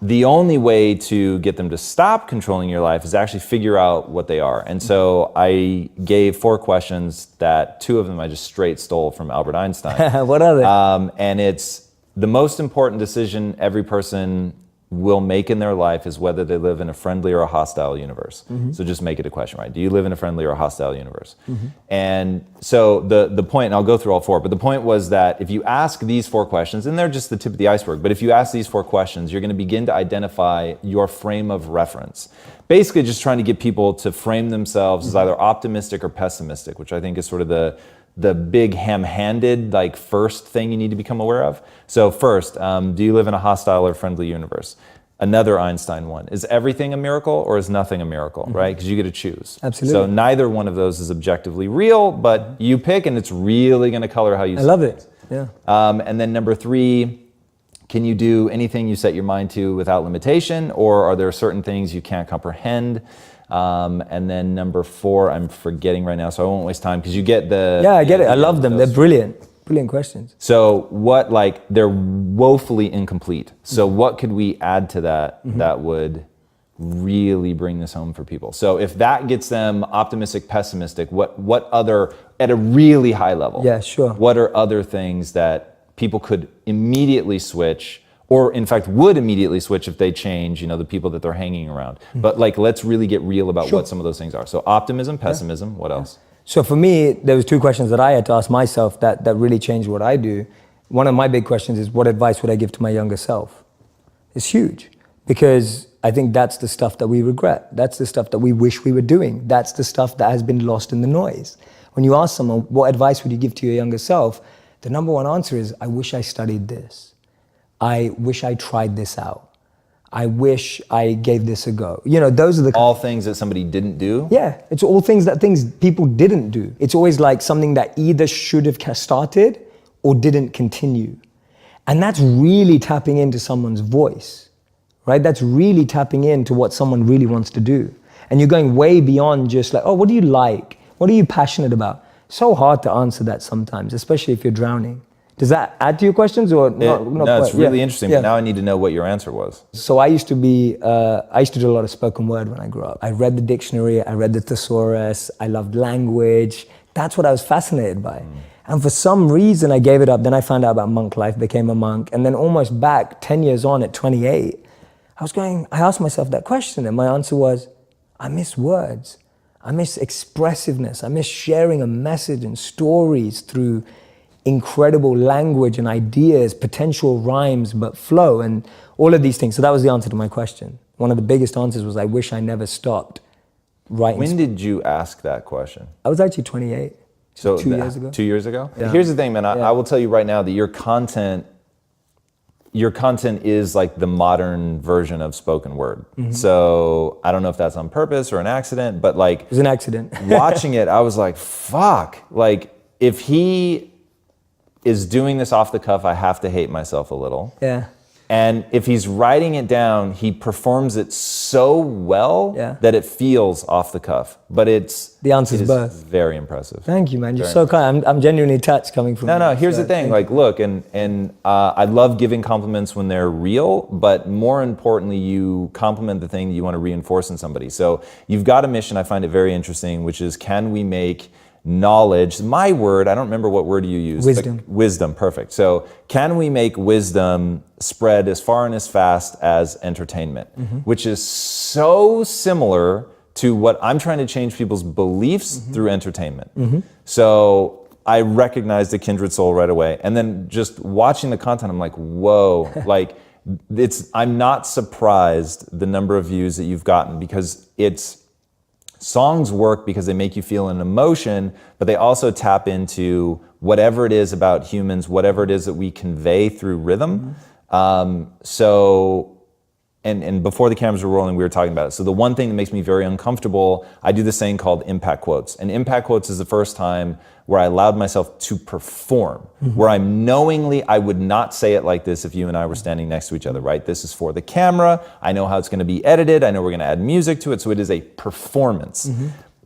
the only way to get them to stop controlling your life is actually figure out what they are. And so I gave 4 questions that 2 of them I just straight stole from Albert Einstein. What are they? And it's the most important decision every person will make in their life is whether they live in a friendly or a hostile universe. Mm-hmm. So just make it a question, right? Do you live in a friendly or a hostile universe? Mm-hmm. And so the point, and I'll go through all 4, but the point was that if you ask these 4 questions, and they're just the tip of the iceberg, but if you ask these 4 questions, you're going to begin to identify your frame of reference. Basically just trying to get people to frame themselves as either optimistic or pessimistic, which I think is sort of the big ham-handed like first thing you need to become aware of. So first, do you live in a hostile or friendly universe? Another Einstein one. Is everything a miracle or is nothing a miracle, mm-hmm. right? Because you get to choose. Absolutely. So neither one of those is objectively real, but you pick and it's really going to color how you see it. I love it. Yeah. And then number 3, can you do anything you set your mind to without limitation, or are there certain things you can't comprehend? And then number 4, I'm forgetting right now, so I won't waste time because you get the... Yeah, I get it. I love them. They're brilliant. Brilliant questions. So what, like, they're woefully incomplete. So what could we add to that that would really bring this home for people? So if that gets them optimistic, pessimistic, what other, at a really high level, yeah, sure. what are other things that people could immediately switch, or in fact would immediately switch if they change, the people that they're hanging around? But like, let's really get real about what some of those things are. So optimism, pessimism, what else? So for me, there was 2 questions that I had to ask myself that really changed what I do. One of my big questions is, what advice would I give to my younger self? It's huge, because I think that's the stuff that we regret. That's the stuff that we wish we were doing. That's the stuff that has been lost in the noise. When you ask someone, what advice would you give to your younger self? The number 1 answer is, I wish I studied this. I wish I tried this out. I wish I gave this a go. Those are the... All things that somebody didn't do? Yeah, it's all things people didn't do. It's always like something that either should have started or didn't continue. And that's really tapping into someone's voice, right? That's really tapping into what someone really wants to do. And you're going way beyond just like, oh, what do you like? What are you passionate about? So hard to answer that sometimes, especially if you're drowning. Does that add to your questions or not? No, it's really interesting, but now I need to know what your answer was. So I used to do a lot of spoken word when I grew up. I read the dictionary, I read the thesaurus, I loved language. That's what I was fascinated by. And for some reason I gave it up. Then I found out about monk life, became a monk. And then almost back 10 years on at 28, I asked myself that question and my answer was, I miss words. I miss expressiveness. I miss sharing a message and stories through incredible language and ideas, potential rhymes, but flow and all of these things. So that was the answer to my question. One of the biggest answers was, I wish I never stopped writing. When did you ask that question? I was actually 28, so 2 years ago. 2 years ago? Yeah. Here's the thing, man. I will tell you right now that your content is like the modern version of spoken word. So I don't know if that's on purpose or an accident, but like... It was an accident. Watching it, I was like, fuck. Like, if he is doing this off the cuff, I have to hate myself a little. Yeah. And if he's writing it down, he performs it so well that it feels off the cuff. But the answer's both. Very impressive. Thank you, man. You're so kind. I'm genuinely touched coming from you. No, here's the thing. Like, look, and I love giving compliments when they're real, but more importantly, you compliment the thing that you want to reinforce in somebody. So you've got a mission, I find it very interesting, which is, can we make knowledge, my word, I don't remember what word you used. Wisdom. Wisdom, perfect. So can we make wisdom spread as far and as fast as entertainment, which is so similar to what I'm trying to change people's beliefs through entertainment. So I recognized a kindred soul right away. And then just watching the content, I'm like, whoa, like I'm not surprised the number of views that you've gotten, because songs work because they make you feel an emotion, but they also tap into whatever it is about humans, whatever it is that we convey through rhythm. And before the cameras were rolling, we were talking about it. So the one thing that makes me very uncomfortable, I do this thing called impact quotes. And impact quotes is the first time where I allowed myself to perform, where I would not say it like this if you and I were standing next to each other, right? This is for the camera. I know how it's going to be edited. I know we're going to add music to it. So it is a performance.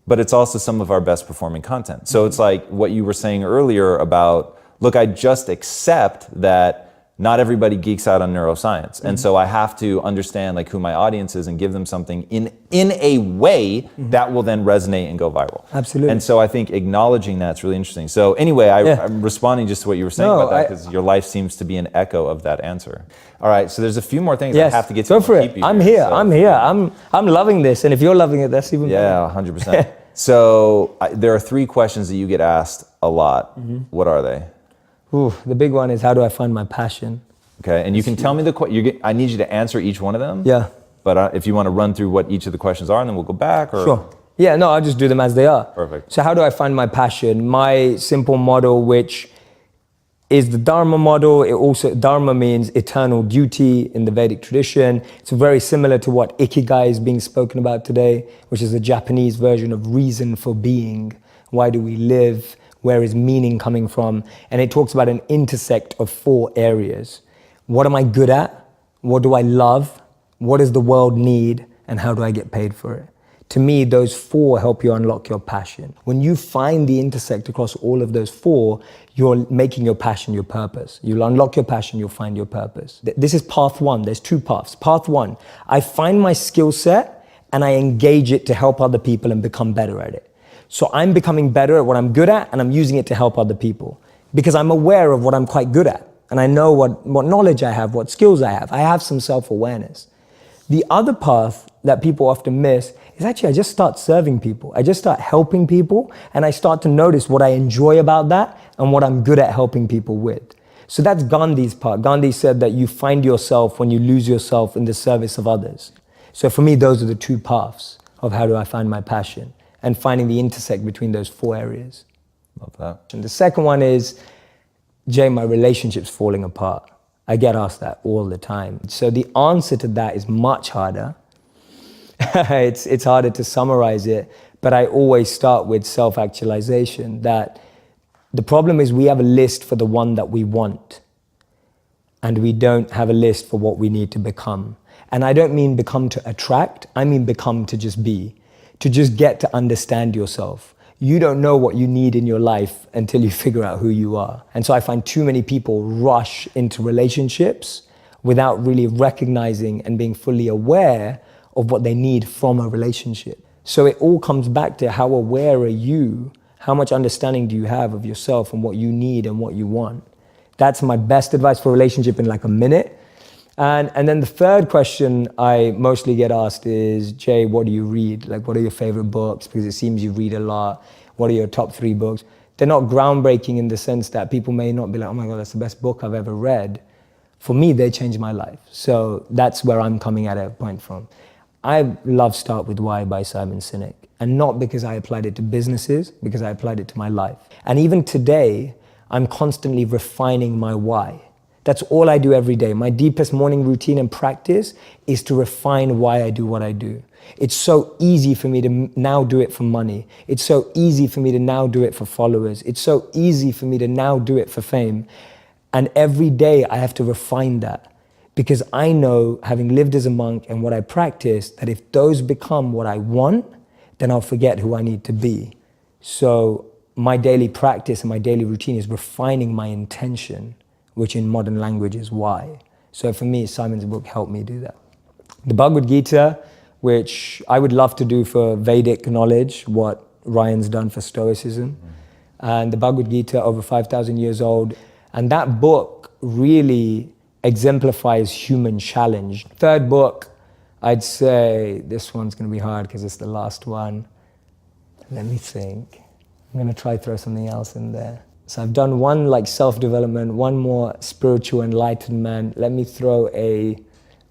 But it's also some of our best performing content. So it's like what you were saying earlier about, look, I just accept that not everybody geeks out on neuroscience. And so I have to understand like who my audience is and give them something in a way that will then resonate and go viral. Absolutely. And so I think acknowledging that's really interesting. So anyway, I'm responding just to what you were saying about that, because your life seems to be an echo of that answer. All right, so there's a few more things I have to get to. Go for it. I'm here. I'm loving this. And if you're loving it, that's even better. Yeah, 100%. So there are 3 questions that you get asked a lot. What are they? Ooh, the big one is, how do I find my passion? Okay, and you can tell me I need you to answer each one of them. Yeah. But if you want to run through what each of the questions are, and then we'll go back. Or... Sure. Yeah, no, I'll just do them as they are. Perfect. So how do I find my passion? My simple model, which is the Dharma model. Dharma means eternal duty in the Vedic tradition. It's very similar to what Ikigai is being spoken about today, which is the Japanese version of reason for being. Why do we live? Where is meaning coming from? And it talks about an intersect of 4 areas. What am I good at? What do I love? What does the world need? And how do I get paid for it? To me, those 4 help you unlock your passion. When you find the intersect across all of those 4, you're making your passion your purpose. You'll unlock your passion, you'll find your purpose. This is path 1. There's 2 paths. Path 1, I find my skill set and I engage it to help other people and become better at it. So I'm becoming better at what I'm good at, and I'm using it to help other people because I'm aware of what I'm quite good at. And I know what knowledge I have, what skills I have. I have some self-awareness. The other path that people often miss is actually I just start serving people. I just start helping people, and I start to notice what I enjoy about that and what I'm good at helping people with. So that's Gandhi's part. Gandhi said that you find yourself when you lose yourself in the service of others. So for me, those are the 2 paths of how do I find my passion, and finding the intersect between those 4 areas. Love that. And the second one is, Jay, my relationship's falling apart. I get asked that all the time. So the answer to that is much harder. It's harder to summarize it, but I always start with self-actualization, that the problem is we have a list for the one that we want, and we don't have a list for what we need to become. And I don't mean become to attract, I mean become to just be. To just get to understand yourself. you don't know what you need in your life until you figure out who you are. And so I find too many people rush into relationships without really recognizing and being fully aware of what they need from a relationship. So it all comes back to how aware are you, how much understanding do you have of yourself and what you need and what you want. That's my best advice for a relationship in like a minute. And then the third question I mostly get asked is, Jay, what do you read? Like, what are your favorite books? Because it seems you read a lot. What are your top 3 books? They're not groundbreaking in the sense that people may not be like, oh my God, that's the best book I've ever read. For me, they changed my life. So that's where I'm coming at a point from. I love Start With Why by Simon Sinek. And not because I applied it to businesses, because I applied it to my life. And even today, I'm constantly refining my why. That's all I do every day. My deepest morning routine and practice is to refine why I do what I do. It's so easy for me to now do it for money. It's so easy for me to now do it for followers. It's so easy for me to now do it for fame. And every day I have to refine that, because I know, having lived as a monk and what I practice, that if those become what I want, then I'll forget who I need to be. So my daily practice and my daily routine is refining my intention, which in modern language is why. So for me, Simon's book helped me do that. The Bhagavad Gita, which I would love to do for Vedic knowledge, what Ryan's done for Stoicism. And the Bhagavad Gita, over 5,000 years old. And that book really exemplifies human challenge. Third book, I'd say, this one's gonna be hard because it's the last one. Let me think. I'm gonna try throw something else in there. So I've done one like self-development, one more spiritual enlightenment. Let me throw a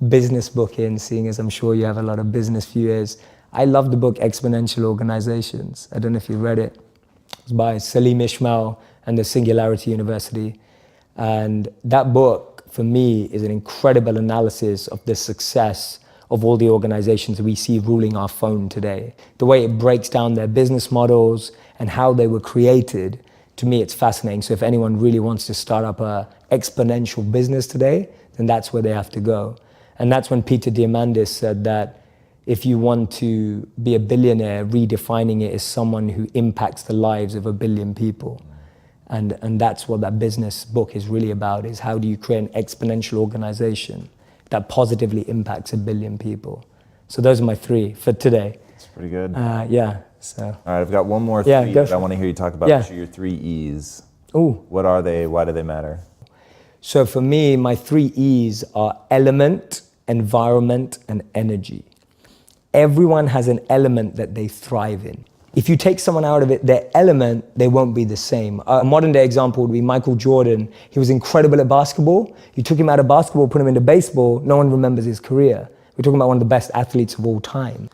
business book in, seeing as I'm sure you have a lot of business viewers. I love the book Exponential Organizations. I don't know if you read it. It's by Salim Ismail and the Singularity University. And that book, for me, is an incredible analysis of the success of all the organizations we see ruling our phone today. The way it breaks down their business models and how they were created. To me, it's fascinating. So if anyone really wants to start up an exponential business today, then that's where they have to go. And that's when Peter Diamandis said that if you want to be a billionaire, redefining it as someone who impacts the lives of 1 billion people. And that's what that business book is really about, is how do you create an exponential organization that positively impacts 1 billion people. So those are my 3 for today. That's pretty good. Yeah. So. All right, I've got one more 3 that I want to hear you talk about. Yeah. Which are your 3 E's? Ooh. What are they? Why do they matter? So for me, my 3 E's are element, environment, and energy. Everyone has an element that they thrive in. If you take someone out of it, their element, they won't be the same. A modern day example would be Michael Jordan. He was incredible at basketball. You took him out of basketball, put him into baseball, no one remembers his career. We're talking about one of the best athletes of all time.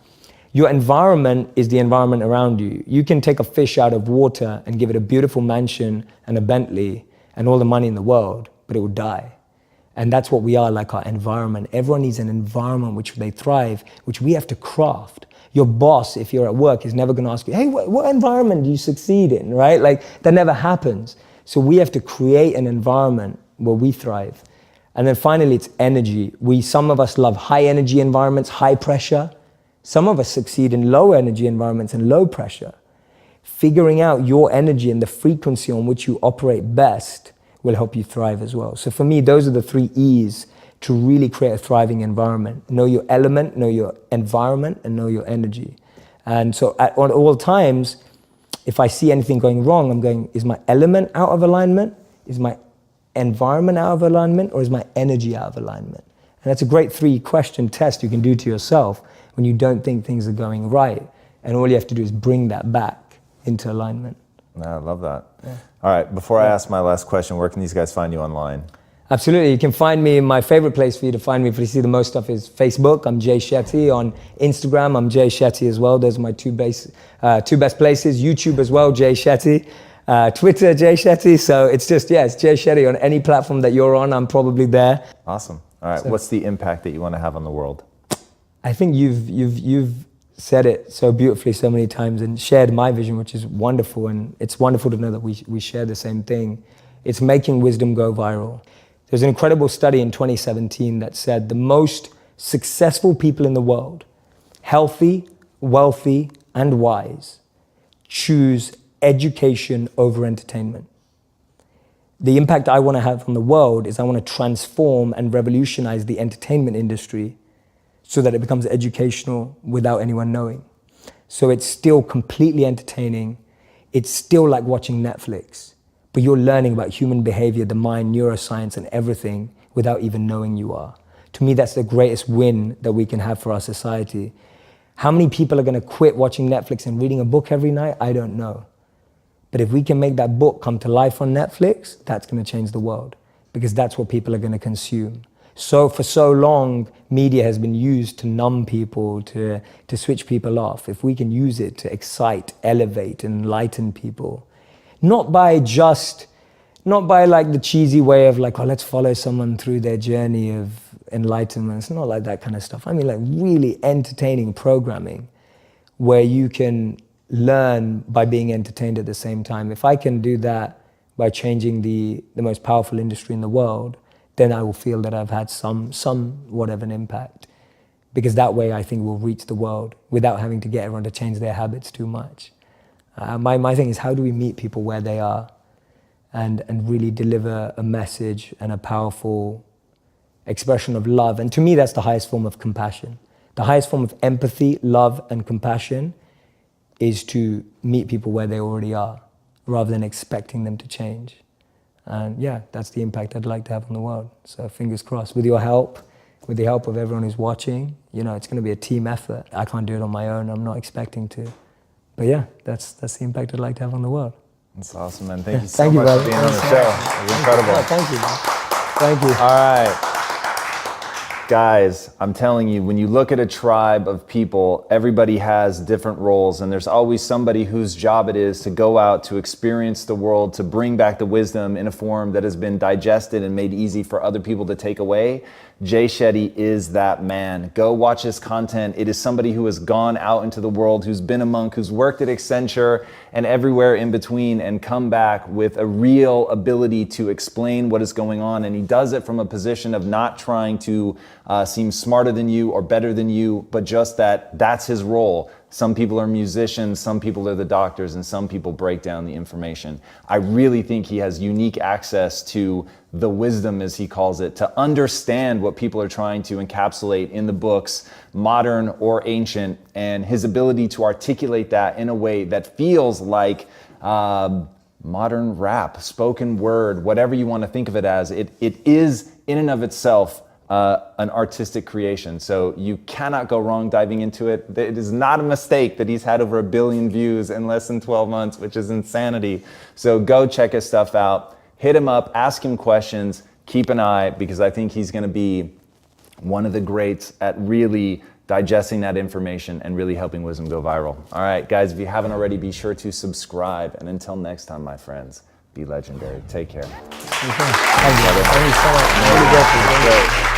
Your environment is the environment around you. You can take a fish out of water and give it a beautiful mansion and a Bentley and all the money in the world, but it will die. And that's what we are, like our environment. Everyone needs an environment which they thrive, which we have to craft. Your boss, if you're at work, is never gonna ask you, hey, what environment do you succeed in, right? Like, that never happens. So we have to create an environment where we thrive. And then finally, it's energy. Some of us love high energy environments, high pressure. Some of us succeed in low energy environments and low pressure. Figuring out your energy and the frequency on which you operate best will help you thrive as well. So for me, those are the 3 E's to really create a thriving environment. Know your element, know your environment, and know your energy. And so at all times, if I see anything going wrong, I'm going, is my element out of alignment? Is my environment out of alignment? Or is my energy out of alignment? And that's a great 3-question test you can do to yourself when you don't think things are going right. And all you have to do is bring that back into alignment. I love that. Yeah. All right, before I ask my last question, where can these guys find you online? Absolutely. You can find me, my favorite place for you to find me, if you see the most stuff, is Facebook. I'm Jay Shetty. On Instagram, I'm Jay Shetty as well. Those are my two best places. YouTube as well, Jay Shetty. Twitter, Jay Shetty. So it's just, it's Jay Shetty. On any platform that you're on, I'm probably there. Awesome. All right, what's the impact that you want to have on the world? I think you've said it so beautifully so many times and shared my vision, which is wonderful. And it's wonderful to know that we share the same thing. It's making wisdom go viral. There's an incredible study in 2017 that said the most successful people in the world, healthy, wealthy, and wise, choose education over entertainment. The impact I want to have on the world is I want to transform and revolutionize the entertainment industry so that it becomes educational without anyone knowing. So it's still completely entertaining. It's still like watching Netflix, but you're learning about human behavior, the mind, neuroscience, and everything without even knowing you are. To me, that's the greatest win that we can have for our society. How many people are going to quit watching Netflix and reading a book every night? I don't know. But if we can make that book come to life on Netflix, that's going to change the world, because that's what people are going to consume. So for so long, media has been used to numb people, to switch people off. If we can use it to excite, elevate, enlighten people, not by like the cheesy way of like, oh, let's follow someone through their journey of enlightenment. It's not like that kind of stuff. I mean, like really entertaining programming where you can learn by being entertained at the same time. If I can do that by changing the most powerful industry in the world, then I will feel that I've had somewhat of an impact. Because that way I think we'll reach the world without having to get everyone to change their habits too much. My thing is, how do we meet people where they are and really deliver a message and a powerful expression of love? And to me, that's the highest form of compassion. The highest form of empathy, love, and compassion is to meet people where they already are, rather than expecting them to change. And yeah, that's the impact I'd like to have on the world. So fingers crossed, with your help, with the help of everyone who's watching, you know, it's going to be a team effort. I can't do it on my own. I'm not expecting to. But yeah, that's the impact I'd like to have on the world. That's awesome, man. Thank you so much for being on the show. It was incredible. Thank you, man. Thank you. All right. Guys, I'm telling you, when you look at a tribe of people, everybody has different roles, and there's always somebody whose job it is to go out, to experience the world, to bring back the wisdom in a form that has been digested and made easy for other people to take away. Jay Shetty is that man. Go watch his content. It is somebody who has gone out into the world, who's been a monk, who's worked at Accenture and everywhere in between, and come back with a real ability to explain what is going on. And he does it from a position of not trying to seem smarter than you or better than you, but just that's his role. Some people are musicians, some people are the doctors, and some people break down the information. I really think he has unique access to the wisdom, as he calls it, to understand what people are trying to encapsulate in the books, modern or ancient, and his ability to articulate that in a way that feels like modern rap, spoken word, whatever you want to think of it as. It is in and of itself an artistic creation. So you cannot go wrong diving into it. It is not a mistake that he's had over 1 billion views in less than 12 months, which is insanity. So go check his stuff out. Hit him up, ask him questions, keep an eye, because I think he's going to be one of the greats at really digesting that information and really helping wisdom go viral. All right, guys, if you haven't already, be sure to subscribe. And until next time, my friends, be legendary. Take care. Thank you so much. Really great.